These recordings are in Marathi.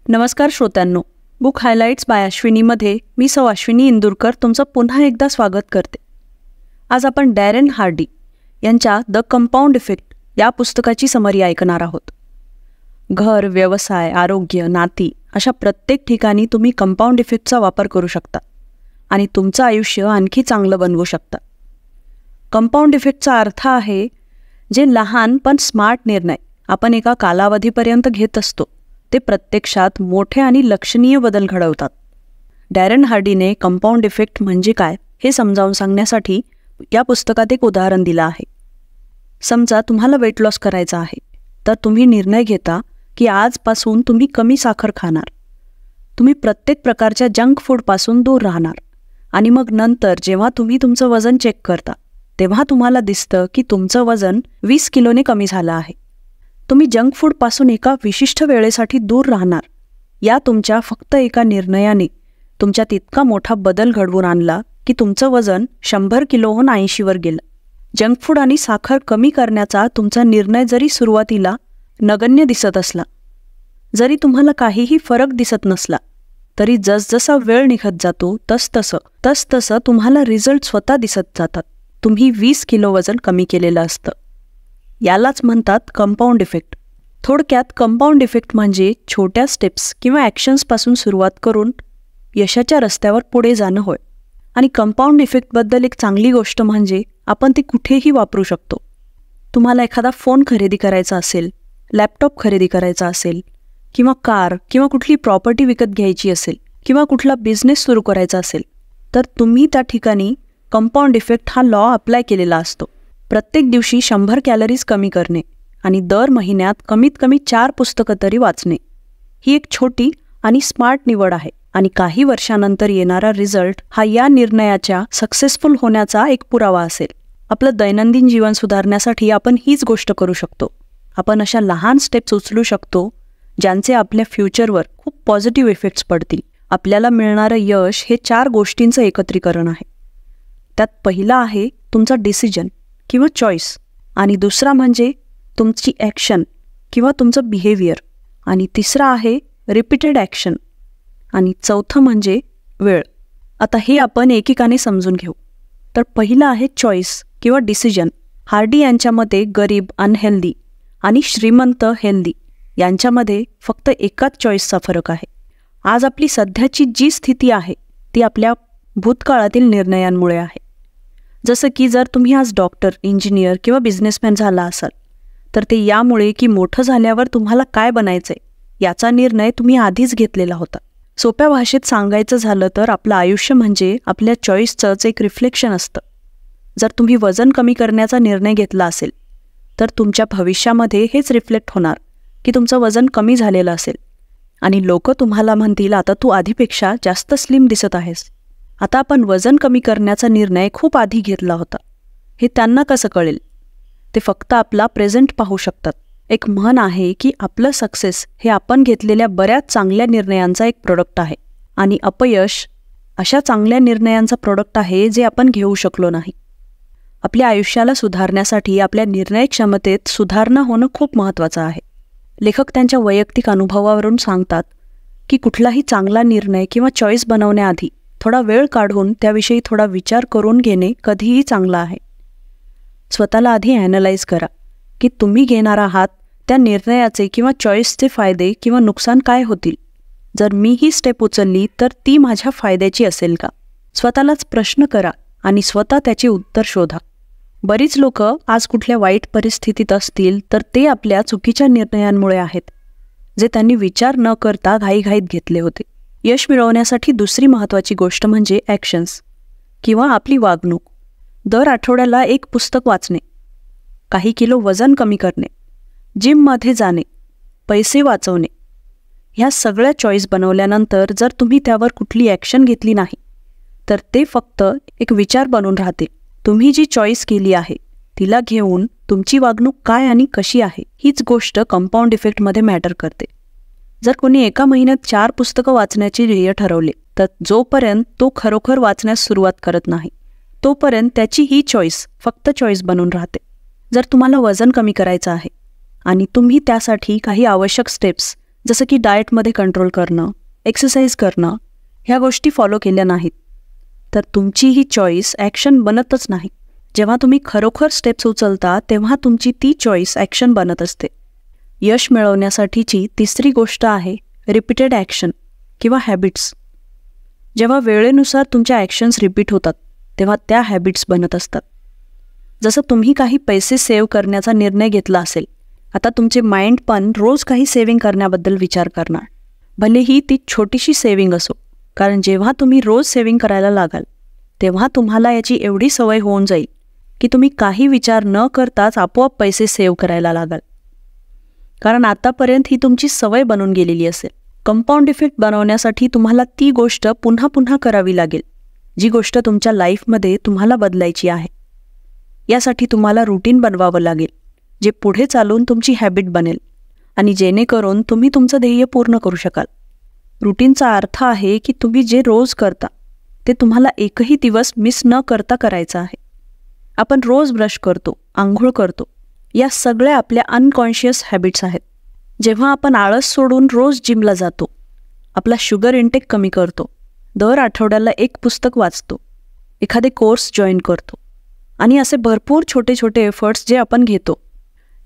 नमस्कार श्रोत्यांनो, बुक हायलाइट्स बाय अश्विनीमध्ये मी सौ अश्विनी इंदुरकर तुमचं पुन्हा एकदा स्वागत करते. आज आपण डॅरेन हार्डी यांच्या द कंपाऊंड इफेक्ट या पुस्तकाची समरी ऐकणार आहोत. घर, व्यवसाय, आरोग्य, नाती अशा प्रत्येक ठिकाणी तुम्ही कंपाऊंड इफेक्टचा वापर करू शकता आणि तुमचं आयुष्य आणखी चांगलं बनवू शकता. कंपाऊंड इफेक्टचा अर्थ आहे जे लहान पण स्मार्ट निर्णय आपण एका कालावधीपर्यंत घेत असतो ते प्रत्यक्षात मोठे आणि लक्षणीय बदल घडवतात. डॅरेन हार्डीने कंपाऊंड इफेक्ट म्हणजे काय हे समजावून सांगण्यासाठी या पुस्तकात एक उदाहरण दिलं आहे. समजा तुम्हाला वेट लॉस करायचा आहे, तर तुम्ही निर्णय घेता की आजपासून तुम्ही कमी साखर खाणार. तुम्ही प्रत्येक प्रकारच्या जंक फूडपासून दूर राहणार आणि मग नंतर जेव्हा तुम्ही तुमचं वजन चेक करता तेव्हा तुम्हाला दिसतं की तुमचं वजन 20 किलोने कमी झालं आहे. तुम्ही जंक फूडपासून एका विशिष्ट वेळेसाठी दूर राहणार. या तुमच्या फक्त एका निर्णयाने तुमच्यात इतका मोठा बदल घडवून आणला की तुमचं वजन 100 किलोहून 80वर गेलं. जंक फूड आणि साखर कमी करण्याचा तुमचा निर्णय जरी सुरुवातीला नगण्य दिसत असला, जरी तुम्हाला काहीही फरक दिसत नसला, तरी जसजसा वेळ निघत जातो तसतसं तुम्हाला रिझल्ट स्वतः दिसत जातात. तुम्ही 20 किलो वजन कमी केलेलं असतं. यालाच म्हणतात कंपाऊंड इफेक्ट. थोडक्यात कंपाऊंड इफेक्ट म्हणजे छोट्या स्टेप्स किंवा ॲक्शन्सपासून सुरुवात करून यशाच्या रस्त्यावर पुढे जाणं होय. आणि कंपाऊंड इफेक्टबद्दल एक चांगली गोष्ट म्हणजे आपण ती कुठेही वापरू शकतो. तुम्हाला एखादा फोन खरेदी करायचा असेल, लॅपटॉप खरेदी करायचा असेल, किंवा कार किंवा कुठली प्रॉपर्टी विकत घ्यायची असेल, किंवा कुठला बिझनेस सुरू करायचा असेल, तर तुम्ही त्या ठिकाणी कंपाऊंड इफेक्ट हा लॉ अप्लाय केलेला असतो. प्रत्येक दिवशी 100 कॅलरीज कमी करणे आणि दर महिन्यात कमीत कमी 4 पुस्तकं तरी वाचणे ही एक छोटी आणि स्मार्ट निवड आहे. आणि काही वर्षानंतर येणारा रिझल्ट हा या निर्णयाच्या सक्सेसफुल होण्याचा एक पुरावा असेल. आपलं दैनंदिन जीवन सुधारण्यासाठी आपण हीच गोष्ट करू शकतो. आपण अशा लहान स्टेप्स उचलू शकतो ज्यांचे आपल्या फ्युचरवर खूप पॉझिटिव्ह इफेक्ट्स पडतील. आपल्याला मिळणारं यश हे 4 गोष्टींचं एकत्रीकरण आहे. त्यात पहिला आहे तुमचा डिसिजन किंवा चॉईस, आणि दुसरा म्हणजे तुमची ॲक्शन किंवा तुमचं बिहेवियर, आणि तिसरा आहे रिपीटेड ॲक्शन, आणि चौथं म्हणजे वेळ. आता हे आपण एकेकाने समजून घेऊ. तर पहिलं आहे चॉईस किंवा डिसिजन. हार्डी यांच्या मते गरीब अनहेल्दी आणि श्रीमंत हेल्दी यांच्यामध्ये फक्त एकाच चॉईसचा फरक आहे. आज आपली सध्याची जी स्थिती आहे ती आपल्या भूतकाळातील निर्णयांमुळे आहे. जसं की जर तुम्ही आज डॉक्टर, इंजिनियर किंवा बिझनेसमॅन झाला असाल, तर ते यामुळे की मोठं झाल्यावर तुम्हाला काय बनायचंय याचा निर्णय तुम्ही आधीच घेतलेला होता. सोप्या भाषेत सांगायचं झालं तर आपलं आयुष्य म्हणजे आपल्या चॉईसचंच एक रिफ्लेक्शन असतं. जर तुम्ही वजन कमी करण्याचा निर्णय घेतला असेल तर तुमच्या भविष्यामध्ये हेच रिफ्लेक्ट होणार की तुमचं वजन कमी झालेलं असेल आणि लोक तुम्हाला म्हणतील, आता तू आधीपेक्षा जास्त स्लिम दिसत आहेस. आता आपण वजन कमी करण्याचा निर्णय खूप आधी घेतला होता हे त्यांना कसं कळेल? ते फक्त आपला प्रेझेंट पाहू शकतात. एक म्हण आहे की आपलं सक्सेस हे आपण घेतलेल्या बऱ्याच चांगल्या निर्णयांचा एक प्रोडक्ट आहे, आणि अपयश अशा चांगल्या निर्णयांचा प्रोडक्ट आहे जे आपण घेऊ शकलो नाही. आपल्या आयुष्याला सुधारण्यासाठी आपल्या निर्णय क्षमतेत सुधारणा होणं खूप महत्त्वाचं आहे. लेखक त्यांच्या वैयक्तिक अनुभवावरून सांगतात की कुठलाही चांगला निर्णय किंवा चॉईस बनवण्याआधी थोडा वेळ काढून त्याविषयी थोडा विचार करून घेणे कधीही चांगलं आहे. स्वतःला आधी ॲनलाइज करा की तुम्ही घेणार आहात त्या निर्णयाचे किंवा चॉईसचे फायदे किंवा नुकसान काय होतील. जर मी ही स्टेप उचलली तर ती माझ्या फायद्याची असेल का? स्वतःलाच प्रश्न करा आणि स्वतः त्याचे उत्तर शोधा. बरीच लोक आज कुठल्या वाईट परिस्थितीत असतील तर ते आपल्या चुकीच्या निर्णयांमुळे आहेत, जे त्यांनी विचार न करता घाईघाईत घेतले होते. यश मिळवण्यासाठी दुसरी महत्त्वाची गोष्ट म्हणजे ॲक्शन्स किंवा आपली वागणूक. दर आठवड्याला एक पुस्तक वाचणे, काही किलो वजन कमी करणे, जिममध्ये जाणे, पैसे वाचवणे, ह्या सगळ्या चॉईस बनवल्यानंतर जर तुम्ही त्यावर कुठली ॲक्शन घेतली नाही तर ते फक्त एक विचार बनून राहते. तुम्ही जी चॉईस केली आहे तिला घेऊन तुमची वागणूक काय आणि कशी आहे हीच गोष्ट कंपाऊंड इफेक्टमध्ये मॅटर करते. जर कोणी एका महिन्यात 4 पुस्तकं वाचण्याचे ध्येय ठरवले तर जोपर्यंत तो खरोखर वाचण्यास सुरुवात करत नाही तोपर्यंत त्याची ही चॉईस फक्त चॉईस बनून राहते. जर तुम्हाला वजन कमी करायचं आहे आणि तुम्ही त्यासाठी काही आवश्यक स्टेप्स जसं की डाएटमध्ये कंट्रोल करणं, एक्सरसाइज करणं, ह्या गोष्टी फॉलो केल्या नाहीत तर तुमची ही चॉईस ॲक्शन बनतच नाही. जेव्हा तुम्ही खरोखर स्टेप्स उचलता तेव्हा तुमची ती चॉईस ॲक्शन बनत असते. यश मिळवण्यासाठीची तिसरी गोष्ट आहे रिपीटेड ॲक्शन किंवा हॅबिट्स. जेव्हा वेळेनुसार तुमच्या ॲक्शन्स रिपीट होतात तेव्हा त्या हॅबिट्स बनत असतात. जसं तुम्ही काही पैसे सेव्ह करण्याचा निर्णय घेतला असेल, आता तुमचे माइंड पण रोज काही सेव्हिंग करण्याबद्दल विचार करणार, भलेही ती छोटीशी सेव्हिंग असो. कारण जेव्हा तुम्ही रोज सेव्हिंग करायला लागाल तेव्हा तुम्हाला याची एवढी सवय होऊन जाईल की तुम्ही काही विचार न करताच आपोआप पैसे सेव्ह करायला लागाल. कारण आतापर्यंत ही तुमची सवय बनून गेलेली असेल. कंपाऊंड इफेक्ट बनवण्यासाठी तुम्हाला ती गोष्ट पुन्हा पुन्हा करावी लागेल, जी गोष्ट तुमच्या लाईफमध्ये तुम्हाला बदलायची आहे. यासाठी तुम्हाला रुटीन बनवावं लागेल, जे पुढे चालून तुमची हॅबिट बनेल आणि जेणेकरून तुम्ही तुमचं ध्येय पूर्ण करू शकाल. रुटीनचा अर्थ आहे की तुम्ही जे रोज करता ते तुम्हाला एकही दिवस मिस न करता करायचं आहे. आपण रोज ब्रश करतो, आंघोळ करतो, या सगळ्या आपल्या अनकॉन्शियस हॅबिट्स आहेत. जेव्हा आपण आळस सोडून रोज जिमला जातो, आपला शुगर इंटेक कमी करतो, दर आठवड्याला एक पुस्तक वाचतो, एखादे कोर्स जॉईन करतो आणि असे भरपूर छोटे छोटे एफर्ट्स जे आपण घेतो,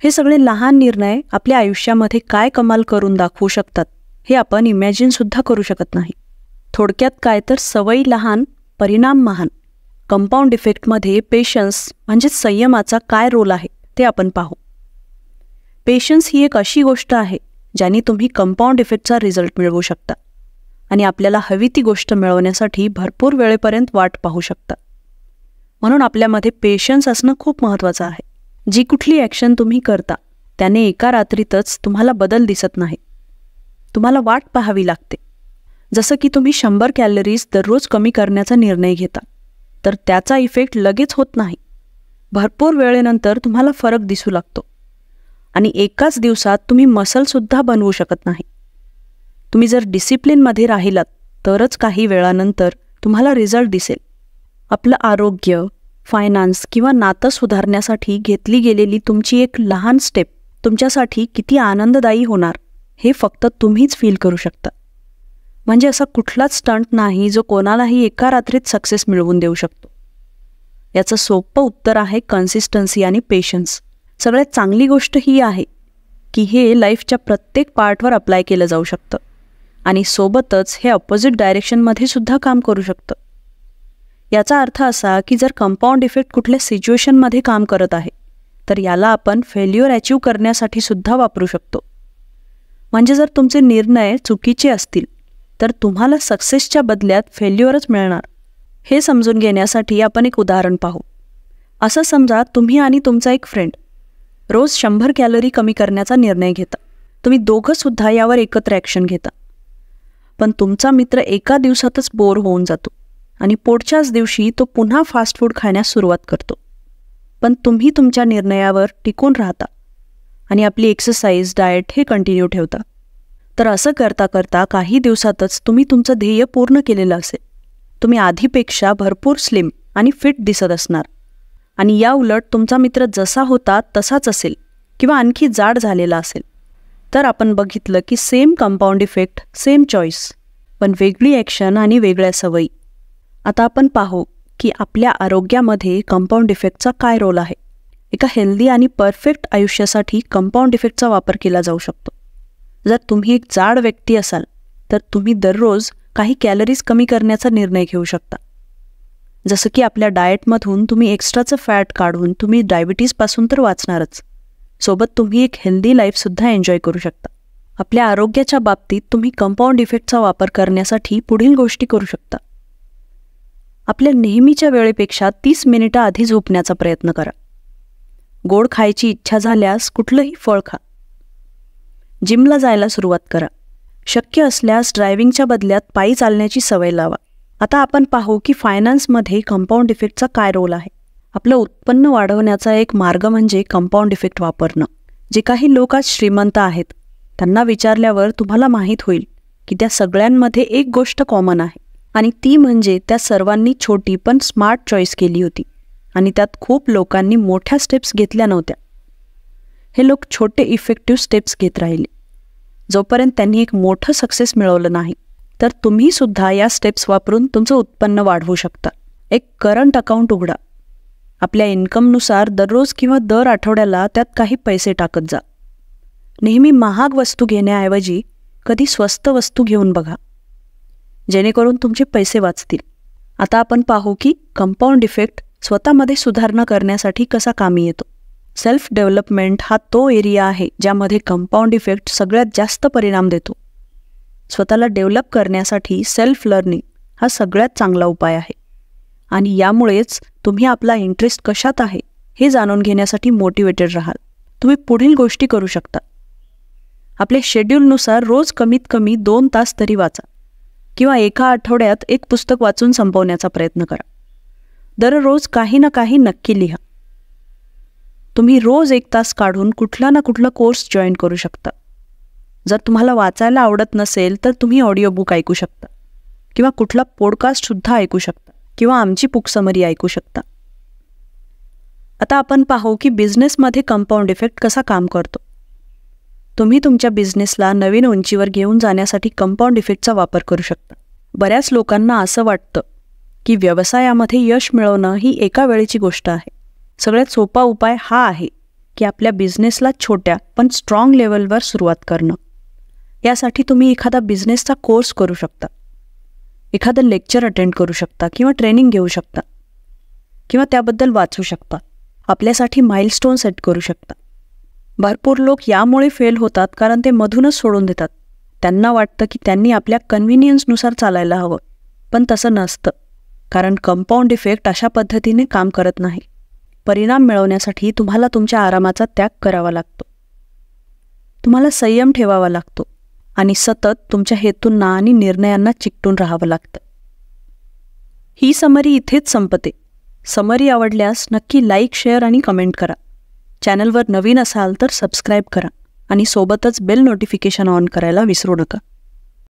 हे सगळे लहान निर्णय आपल्या आयुष्यामध्ये काय कमाल करून दाखवू शकतात हे आपण इमॅजिनसुद्धा करू शकत नाही. थोडक्यात काय तर सवयी लहान, परिणाम महान. कंपाऊंड इफेक्टमध्ये पेशन्स म्हणजेच संयमाचा काय रोल आहे ते आपण पाहू. पेशन्स ही एक अशी गोष्ट आहे ज्याने तुम्ही कंपाऊंड इफेक्टचा रिझल्ट मिळवू शकता आणि आपल्याला हवी ती गोष्ट मिळवण्यासाठी भरपूर वेळेपर्यंत वाट पाहू शकता. म्हणून आपल्यामध्ये पेशन्स असणं खूप महत्त्वाचं आहे. जी कुठली ॲक्शन तुम्ही करता त्याने एका रात्रीतच तुम्हाला बदल दिसत नाही. तुम्हाला वाट पाहावी लागते. जसं की तुम्ही 100 कॅलरीज दररोज कमी करण्याचा निर्णय घेता तर त्याचा इफेक्ट लगेच होत नाही. भरपूर वेळेनंतर तुम्हाला फरक दिसू लागतो आणि एकाच दिवसात तुम्ही मसलसुद्धा बनवू शकत नाही. तुम्ही जर डिसिप्लिनमध्ये राहिलात तरच काही वेळानंतर तुम्हाला रिझल्ट दिसेल. आपलं आरोग्य, फायनान्स किंवा नातं सुधारण्यासाठी घेतली गेलेली तुमची एक लहान स्टेप तुमच्यासाठी किती आनंददायी होणार हे फक्त तुम्हीच फील करू शकता. म्हणजे असा कुठलाच स्टंट नाही जो कोणालाही एका रात्रीत सक्सेस मिळवून देऊ शकतो. याचं सोपं उत्तर आहे कन्सिस्टन्सी आणि पेशन्स. सगळ्यात चांगली गोष्ट ही आहे की हे लाईफच्या प्रत्येक पार्टवर अप्लाय केलं जाऊ शकतं आणि सोबतच हे अपोजिट डायरेक्शनमध्ये सुद्धा काम करू शकतं. याचा अर्थ असा की जर कंपाऊंड इफेक्ट कुठल्या सिच्युएशनमध्ये काम करत आहे तर याला आपण फेल्युअर अचीव करण्यासाठी सुद्धा वापरू शकतो. म्हणजे जर तुमचे निर्णय चुकीचे असतील तर तुम्हाला सक्सेसच्या बदल्यात फेल्युअरच मिळणार. हे समजून घेण्यासाठी आपण एक उदाहरण पाहू. असं समजा तुम्ही आणि तुमचा एक फ्रेंड रोज 100 कॅलरी कमी करण्याचा निर्णय घेता. तुम्ही दोघंसुद्धा यावर एकत्र ॲक्शन घेता. पण तुमचा मित्र एका दिवसातच बोर होऊन जातो आणि पुढच्याच दिवशी तो पुन्हा फास्ट फूड खाण्यास सुरुवात करतो. पण तुम्ही तुमच्या निर्णयावर टिकून राहता आणि आपली एक्सरसाइज, डाएट हे कंटिन्यू ठेवता. तर असं करता करता काही दिवसातच तुम्ही तुमचं ध्येय पूर्ण केलेलं असेल. तुम्ही आधीपेक्षा भरपूर स्लिम आणि फिट दिसत असणार आणि या उलट तुमचा मित्र जसा होता तसाच असेल किंवा आणखी जाड झालेला असेल. तर आपण बघितलं की same compound effect, same choice, पण वेगळी ॲक्शन आणि वेगळ्या सवयी. आता आपण पाहू की आपल्या आरोग्यामध्ये कंपाऊंड इफेक्टचा काय रोल आहे. एका हेल्दी आणि परफेक्ट आयुष्यासाठी कंपाऊंड इफेक्टचा वापर केला जाऊ शकतो. जर तुम्ही एक जाड व्यक्ती असाल तर तुम्ही दररोज काही कॅलरीज कमी करण्याचा निर्णय घेऊ शकता. जसं की आपल्या डाएटमधून तुम्ही एक्स्ट्राचं फॅट काढून तुम्ही डायबिटीजपासून तर वाचणारच, सोबत तुम्ही एक हेल्दी लाईफसुद्धा एन्जॉय करू शकता. आपल्या आरोग्याच्या बाबतीत तुम्ही कंपाऊंड इफेक्टचा वापर करण्यासाठी पुढील गोष्टी करू शकता. आपल्या नेहमीच्या वेळेपेक्षा 30 मिनिटं आधी झोपण्याचा प्रयत्न करा. गोड खायची इच्छा झाल्यास कुठलंही फळ खा. जिमला जायला सुरुवात करा. शक्य असल्यास ड्रायव्हिंगच्या बदल्यात पायी चालण्याची सवय लावा. आता आपण पाहू की फायनान्समध्ये कंपाऊंड इफेक्टचा काय रोल आहे. आपलं उत्पन्न वाढवण्याचा एक मार्ग म्हणजे कंपाऊंड इफेक्ट वापरणं. जे काही लोक आज श्रीमंत आहेत त्यांना विचारल्यावर तुम्हाला माहीत होईल की त्या सगळ्यांमध्ये एक गोष्ट कॉमन आहे आणि ती म्हणजे त्या सर्वांनी छोटी पण स्मार्ट चॉईस केली होती आणि त्यात खूप लोकांनी मोठ्या स्टेप्स घेतल्या नव्हत्या. हे लोक छोटे इफेक्टिव्ह स्टेप्स घेत राहिले. जोपर्यंत त्यांनी एक मोठं सक्सेस मिळवलं नाही. तर तुम्ही सुद्धा या स्टेप्स वापरून तुमचं उत्पन्न वाढवू शकता. एक करंट अकाउंट उघडा. आपल्या इन्कमनुसार दररोज किंवा दर आठवड्याला त्यात काही पैसे टाकत जा. नेहमी महाग वस्तू घेण्याऐवजी कधी स्वस्त वस्तू घेऊन बघा, जेणेकरून तुमचे पैसे वाचतील. आता आपण पाहू की कंपाऊंड इफेक्ट स्वतःमध्ये सुधारणा करण्यासाठी कसा कामी येतो. सेल्फ डेव्हलपमेंट हा तो एरिया आहे ज्यामध्ये कंपाऊंड इफेक्ट सगळ्यात जास्त परिणाम देतो. स्वतःला डेव्हलप करण्यासाठी सेल्फ लर्निंग हा सगळ्यात चांगला उपाय आहे. आणि यामुळेच तुम्ही आपला इंटरेस्ट कशात आहे हे जाणून घेण्यासाठी मोटिवेटेड राहाल. तुम्ही पुढील गोष्टी करू शकता. आपले शेड्यूलनुसार रोज कमीत कमी 2 तास तरी वाचा किंवा एका आठवड्यात एक पुस्तक वाचून संपवण्याचा प्रयत्न करा. दररोज काही ना काही नक्की लिहा. तुम्ही रोज 1 तास काढून कुठला ना कुठला कोर्स जॉईन करू शकता. जर तुम्हाला वाचायला आवडत नसेल तर तुम्ही ऑडिओ बुक ऐकू शकता किंवा कुठला पॉडकास्टसुद्धा ऐकू शकता किंवा आमची बुक समरी ऐकू शकता. आता आपण पाहू की बिझनेसमध्ये कंपाऊंड इफेक्ट कसा काम करतो. तुम्ही तुमच्या बिझनेसला नवीन उंचीवर घेऊन जाण्यासाठी कंपाऊंड इफेक्टचा वापर करू शकता. बऱ्याच लोकांना असं वाटतं की व्यवसायामध्ये यश मिळवणं ही एका वेळेची गोष्ट आहे. सगळ्यात सोपा उपाय हा आहे की आपल्या बिझनेसला छोट्या पण स्ट्रॉंग लेवलवर सुरुवात करणं. यासाठी तुम्ही एखादा बिझनेसचा कोर्स करू शकता, एखादं लेक्चर अटेंड करू शकता किंवा ट्रेनिंग घेऊ शकता किंवा त्याबद्दल वाचू शकता. आपल्यासाठी माइलस्टोन सेट करू शकता. भरपूर लोक यामुळे फेल होतात कारण ते मधूनच सोडून देतात. त्यांना वाटतं की त्यांनी आपल्या कन्व्हिनियन्सनुसार चालायला हवं, पण तसं नसतं. कारण कंपाऊंड इफेक्ट अशा पद्धतीने काम करत नाही. परिणाम मिळवण्यासाठी तुम्हाला तुमच्या आरामाचा त्याग करावा लागतो. तुम्हाला संयम ठेवावा लागतो आणि सतत तुमच्या हेतूंना आणि निर्णयांना चिकटून राहावं लागतं. ही समरी इथेच संपते. समरी आवडल्यास नक्की लाईक, शेअर आणि कमेंट करा. चॅनलवर नवीन असाल तर सबस्क्राईब करा आणि सोबतच बेल नोटिफिकेशन ऑन करायला विसरू नका.